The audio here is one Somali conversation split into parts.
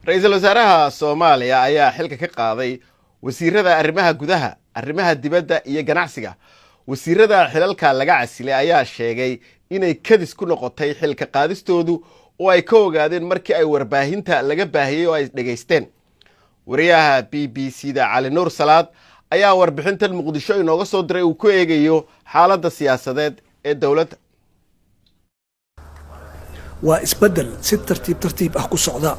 Ra'iisul Wasaaraha Soomaaliya ayaa xilka ka qaaday wasiirada arrimaha gudaha, arrimaha dibadda iyo ganacsiga. Wasiirada xilalka laga casilay ayaa sheegay inay kadis ku noqotay xilka qaadistoodu oo ay ka ogaadeen markii ay warbaahinta laga baahiyay oo ay dhageysteen. Wariyaha BBC-da Cali Nuur Salaad ayaa warbixintan Muqdisho inooga soo diray uu ku eegayo xaaladda siyaasadeed ee dawladda. waa isbedel si tartiib ah ku socda.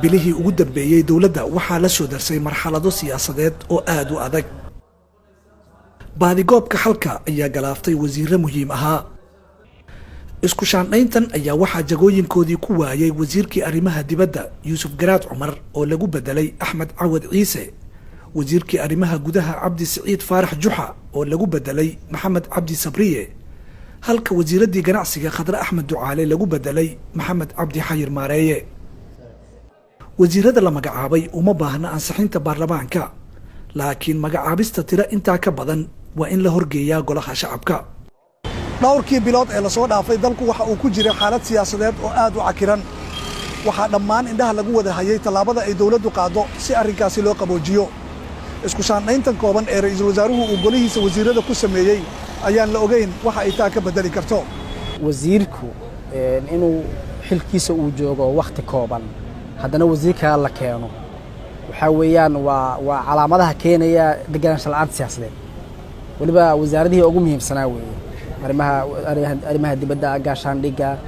bilihii ugu dambeeyay dawladda waxaa la soo darsay marxalado siyaasadeed oo aad u adag. baadigoobka xalka ayaa galaaftay wasiirro muhiim ahaa. isku shaandhayntan ayaa waxaa jagooyinkoodii ku waayay wasiirkii arrimaha dibadda Yuusuf Garaad Cumar oo lagu bedelay Axmed Cawad Ciise, wasiirkii arrimaha gudaha Cabdi Siciid Faarax Juxa oo lagu bedelay Maxamed Cabdi Sabriye, halka wasiiradii ganacsiga Khadra Axmed Ducaale lagu bedelay Maxamed Cabdi Xayir Maareeye. wasiirada la magacaabay uma baahna ansixinta baarlamaanka, laakiin magacaabista tiro intaa ka badan waa in la horgeeyaa golaha shacabka. dhowrkii bilood ee la soo dhaafay dalku waxa uu ku jiray xaalad siyaasadeed oo aad u cakiran. waxaa dhammaan indhaha lagu wada hayay tallaabada ay dawladdu qaado si arrinkaasi loo qaboojiyo. isku shaandhayntan kooban ee ra'iisul wasaaruhu uu golihiisa wasiirada ku sameeyey ayaan la ogeyn waxa ay taa ka bedeli karto. wasiirku inuu xilkiisa uu joogo waqti kooban haddana wasiirka la keeno waxa weeyaan waa calaamadaha keenaya deganaansho la'aanta siyaasadeed. waliba wasaaradihii ugu muhiimsanaa weeye arrimaha dibadda, gaashaandhigga,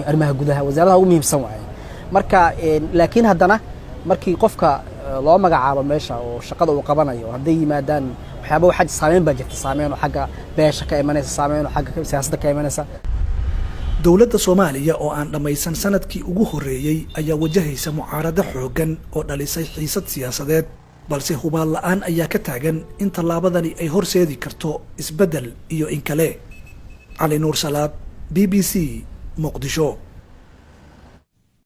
arrimaha gudaha, wasaaradaha ugu muhiimsan waaye. marka laakiin haddana markii qofka loo magacaabo meesha oo shaqada uu qabanayo hadday yimaadaan waxyaaba waxa saameyn baa jirta, saameyn oo xagga beesha ka imanaysa, saameyn oo xagga siyaasadda ka imanaysa. dawladda Soomaaliya oo aan dhamaysan sanadkii ugu horeeyay ayaa wajahaysa mucaarado xoogan oo dhalisay xiisad siyaasadeed, balse hubaal la'aan ayaa ka taagan in tallaabadani ay horseedi karto isbedel iyo in kale. Cali Nuur Salaad, BBC, Muqdisho.